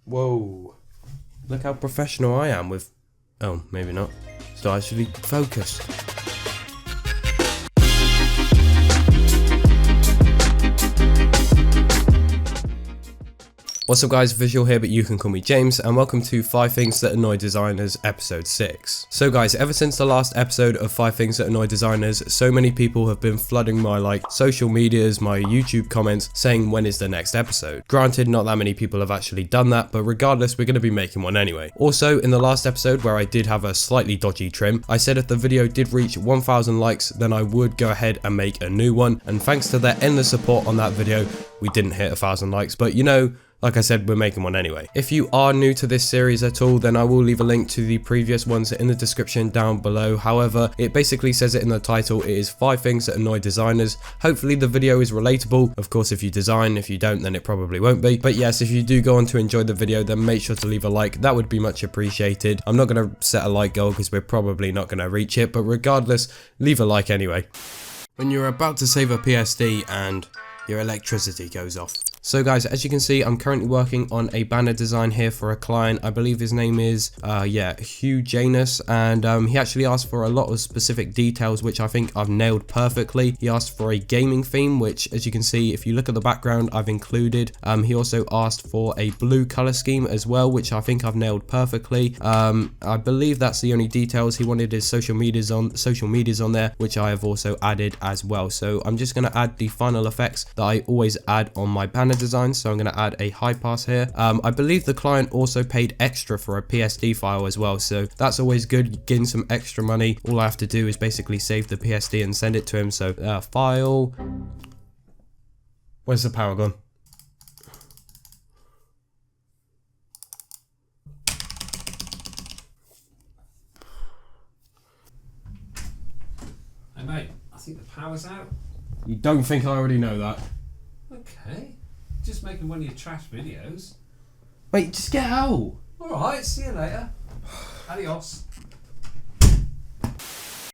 Whoa. Look how professional I am with... Oh, maybe not. So actually focused. What's up guys, Visual here, but you can call me James, and welcome to 5 Things That Annoy Designers episode 6. So guys, ever since the last episode of 5 Things That Annoy Designers, so many people have been flooding my social medias, my YouTube comments, saying when is the next episode. Granted, not that many people have actually done that, but regardless, we're going to be making one anyway. Also, in the last episode where I did have a slightly dodgy trim, I said if the video did reach 1,000 likes, then I would go ahead and make a new one, and thanks to their endless support on that video, we didn't hit 1,000 likes, but you know, like I said, we're making one anyway. If you are new to this series at all, then I will leave a link to the previous ones in the description down below. However, it basically says it in the title. It is 5 Things That Annoy Designers. Hopefully the video is relatable. Of course, if you design, if you don't, then it probably won't be. But yes, if you do go on to enjoy the video, then make sure to leave a like. That would be much appreciated. I'm not going to set a like goal because we're probably not going to reach it. But regardless, leave a like anyway. When you're about to save a PSD and your electricity goes off. So guys, as you can see, I'm currently working on a banner design here for a client. I believe his name is, Hugh Janus, and he actually asked for a lot of specific details, which I think I've nailed perfectly. He asked for a gaming theme, which, as you can see, if you look at the background, I've included. He also asked for a blue color scheme as well, which I think I've nailed perfectly. I believe that's the only details. He wanted his social medias on there, which I have also added as well. So I'm just going to add the final effects that I always add on my banner design. So I'm going to add a high pass here. I believe the client also paid extra for a PSD file as well, so that's always good, getting some extra money. All I have to do is basically save the PSD and send it to him. So file, where's the power gone? Hey mate, I think the power's out. You don't think I already know that? Okay, just making one of your trash videos. Wait, just get out. Alright, see you later. Adios.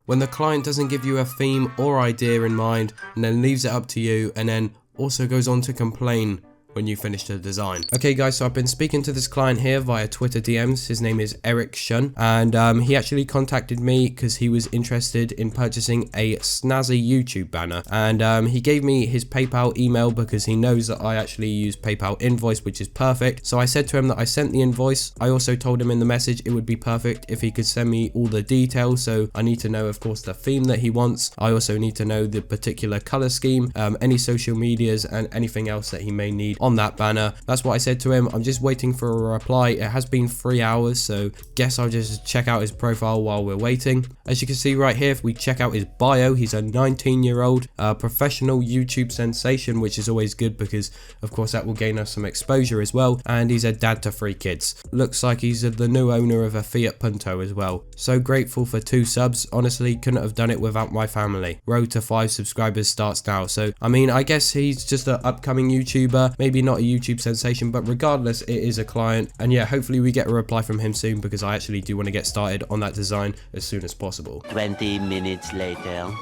When the client doesn't give you a theme or idea in mind and then leaves it up to you, and then also goes on to complain when you finish the design. Okay guys, so I've been speaking to this client here via Twitter DMs. His name is Eric Shun, and he actually contacted me because he was interested in purchasing a snazzy YouTube banner, and he gave me his PayPal email because he knows that I actually use PayPal invoice, which is perfect. So I said to him that I sent the invoice. I also told him in the message it would be perfect if he could send me all the details. So I need to know, of course, the theme that he wants. I also need to know the particular color scheme, any social medias, and anything else that he may need on that banner. That's what I said to him. I'm just waiting for a reply. It has been 3 hours, so guess I'll just check out his profile while we're waiting. As you can see right here, if we check out his bio, he's a 19-year-old professional YouTube sensation, which is always good because of course that will gain us some exposure as well, and he's a dad to 3 kids. Looks like he's the new owner of a Fiat Punto as well. So grateful for 2 subs. Honestly, couldn't have done it without my family. Road to 5 subscribers starts now. So I mean, I guess he's just an upcoming YouTuber, maybe not a YouTube sensation, but regardless, it is a client. And yeah, hopefully we get a reply from him soon because I actually do want to get started on that design as soon as possible. 20 minutes later.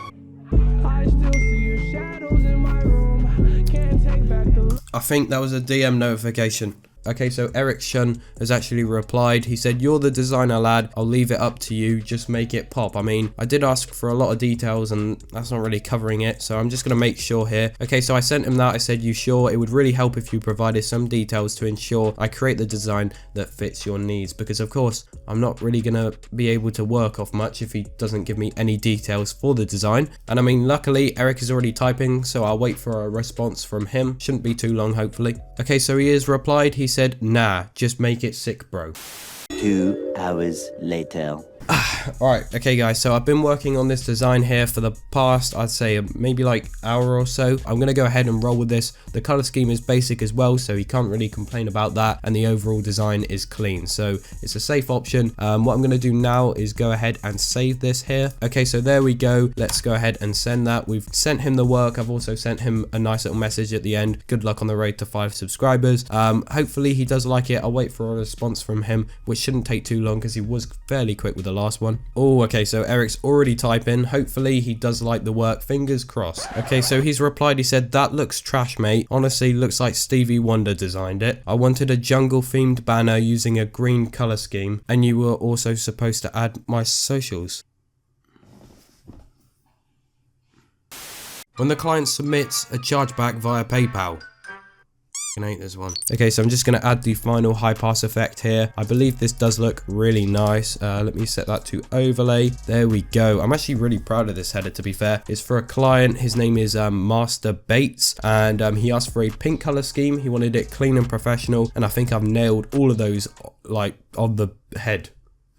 I think that was a DM notification. Okay, so Eric Shun has actually replied. He said, "You're the designer, lad. I'll leave it up to you. Just make it pop." I mean, I did ask for a lot of details and that's not really covering it, so I'm just going to make sure here. Okay, so I sent him that. I said, "You sure? It would really help if you provided some details to ensure I create the design that fits your needs," because of course, I'm not really going to be able to work off much if he doesn't give me any details for the design. And I mean, luckily, Eric is already typing, so I'll wait for a response from him. Shouldn't be too long, hopefully. Okay, so he has replied. He said, "Nah, just make it sick, bro." 2 hours later. Alright, okay guys, so I've been working on this design here for the past, I'd say maybe hour or so. I'm going to go ahead and roll with this. The color scheme is basic as well, so you can't really complain about that, and the overall design is clean, so it's a safe option. What I'm going to do now is go ahead and save this here. Okay, so there we go. Let's go ahead and send that. We've sent him the work. I've also sent him a nice little message at the end. Good luck on the road to 5 subscribers. Hopefully he does like it. I'll wait for a response from him, which shouldn't take too long because he was fairly quick with the last one. Oh, okay, so Eric's already typing. Hopefully he does like the work. Fingers crossed. Okay, so he's replied. He said, "That looks trash, mate. Honestly, looks like Stevie Wonder designed it. I wanted a jungle themed banner using a green color scheme, and you were also supposed to add my socials. When the client submits a chargeback via PayPal. I hate this one. Okay, so I'm just going to add the final high pass effect here. I believe this does look really nice. Let me set that to overlay. There we go. I'm actually really proud of this header, to be fair. It's for a client. His name is Master Bates, and he asked for a pink color scheme. He wanted it clean and professional, and I think I've nailed all of those, like, on the head.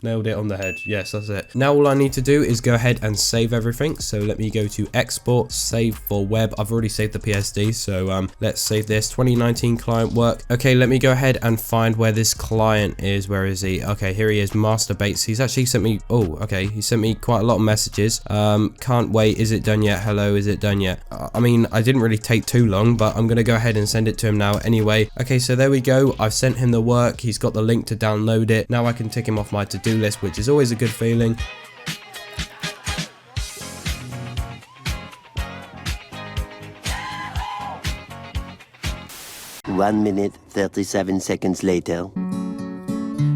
Nailed it on the head. Yes, that's it. Now all I need to do is go ahead and save everything. So let me go to export, save for web. I've already saved the PSD, so let's save this. 2019 client work. Okay, let me go ahead and find where this client is. Where is he? Okay, here he is, Master Bates. He's actually sent me, oh, okay, he sent me quite a lot of messages. Can't wait. Is it done yet? Hello, is it done yet? I mean, I didn't really take too long, but I'm gonna go ahead and send it to him now anyway. Okay, so there we go. I've sent him the work. He's got the link to download it. Now I can tick him off my to-do list, which is always a good feeling. One minute, 37 seconds later.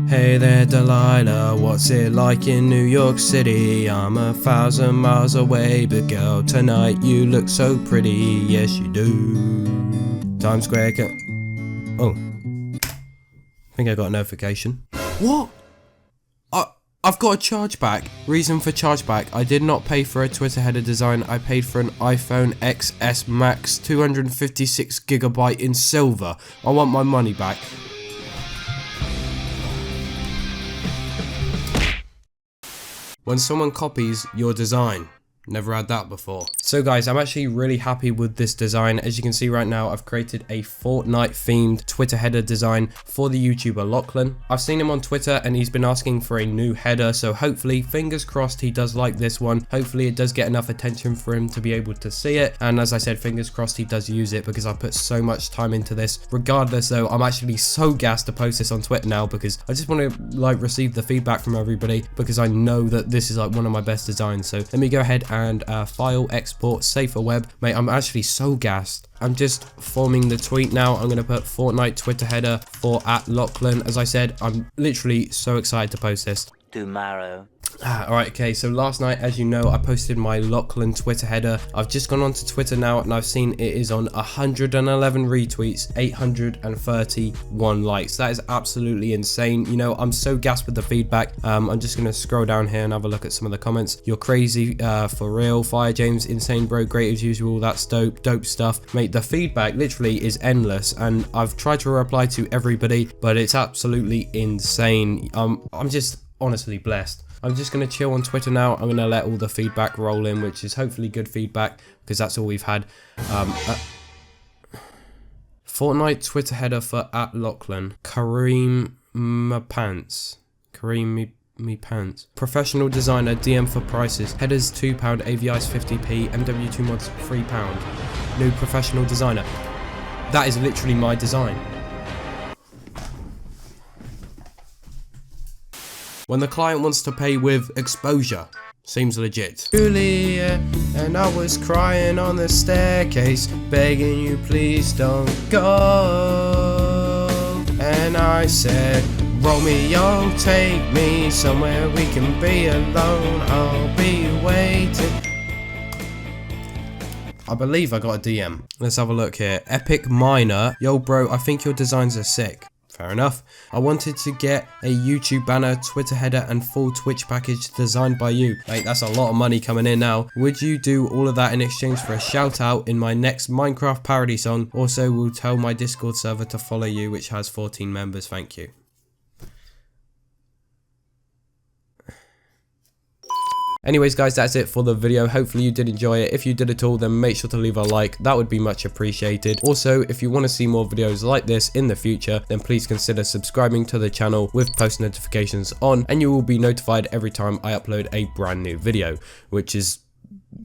Hey there Delilah, what's it like in New York City? I'm 1,000 miles away, but girl, tonight you look so pretty, yes you do. Times Square oh, I think I got a notification. What? I've got a chargeback. Reason for chargeback: I did not pay for a Twitter header design. I paid for an iPhone XS Max 256GB in silver. I want my money back. When someone copies your design. Never had that before. So guys, I'm actually really happy with this design. As you can see right now, I've created a Fortnite themed Twitter header design for the YouTuber Lachlan. I've seen him on Twitter and he's been asking for a new header, so hopefully, fingers crossed, he does like this one. Hopefully it does get enough attention for him to be able to see it, and as I said, fingers crossed he does use it, because I put so much time into this. Regardless though, I'm actually so gassed to post this on Twitter now, because I just want to like receive the feedback from everybody, because I know that this is like one of my best designs. So let me go ahead and file, export, save for web. Mate, I'm actually so gassed. I'm just forming the tweet now. I'm going to put Fortnite Twitter header for @Lachlan. As I said, I'm literally so excited to post this. Tomorrow. Alright, okay, so last night, as you know, I posted my Lachlan Twitter header. I've just gone onto Twitter now and I've seen it is on 111 retweets, 831 likes. That is absolutely insane. You know, I'm so gassed with the feedback. I'm just going to scroll down here and have a look at some of the comments. You're crazy, for real. Fire James, insane bro, great as usual. That's dope stuff. Mate, the feedback literally is endless, and I've tried to reply to everybody, but it's absolutely insane. I'm just honestly blessed. I'm just going to chill on Twitter now. I'm going to let all the feedback roll in, which is hopefully good feedback, because that's all we've had. Fortnite Twitter header for @Lachlan. Kareem Pants. Kareem me pants. Professional designer, DM for prices. Headers £2, AVIs 50p, MW2 mods £3. New professional designer. That is literally my design. When the client wants to pay with exposure, seems legit. Julia, and I was crying on the staircase, begging you please don't go. And I said, Romeo, take me somewhere we can be alone, I'll be waiting. I believe I got a DM. Let's have a look here. Epic Miner. Yo bro, I think your designs are sick. Fair enough. I wanted to get a YouTube banner, Twitter header, and full Twitch package designed by you. Mate, that's a lot of money coming in now. Would you do all of that in exchange for a shout out in my next Minecraft parody song? Also, will tell my Discord server to follow you, which has 14 members. Thank you. Anyways guys, that's it for the video. Hopefully you did enjoy it. If you did at all, then make sure to leave a like. That would be much appreciated. Also, if you want to see more videos like this in the future, then please consider subscribing to the channel with post notifications on, and you will be notified every time I upload a brand new video, which is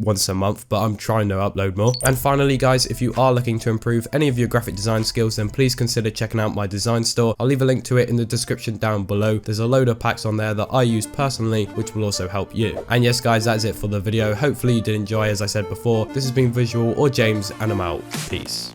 once a month, but I'm trying to upload more. And finally guys, if you are looking to improve any of your graphic design skills, then please consider checking out my design store. I'll leave a link to it in the description down below. There's a load of packs on there that I use personally, which will also help you. And yes guys, that's it for the video. Hopefully you did enjoy. As I said before, this has been Visual or James, and I'm out. Peace.